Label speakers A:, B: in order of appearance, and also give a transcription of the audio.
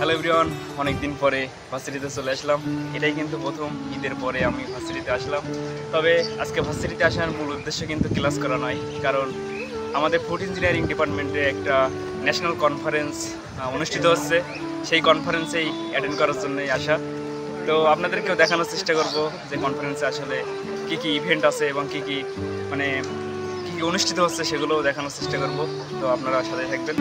A: Hello everyone, অনেক দিন পরে ভার্সিটিতে চলে আসলাম। এটাই কিন্তু প্রথম ঈদের পরে আমি ভার্সিটিতে আসলাম। তবে আজকে ভার্সিটিতে আসার মূল উদ্দেশ্য কিন্তু ক্লাস করা নয়, কারণ আমাদের ফুড ইঞ্জিনিয়ারিং ডিপার্টমেন্টে একটা ন্যাশনাল কনফারেন্স অনুষ্ঠিত হচ্ছে। সেই কনফারেন্সেই অ্যাটেন্ড করার জন্যই আসা। তো আপনাদেরকেও দেখানোর চেষ্টা করব যে কনফারেন্সে আসলে কী কী ইভেন্ট আছে এবং কী কী কী অনুষ্ঠিত হচ্ছে সেগুলোও দেখানোর চেষ্টা করব। তো আপনারা সাথে থাকবেন।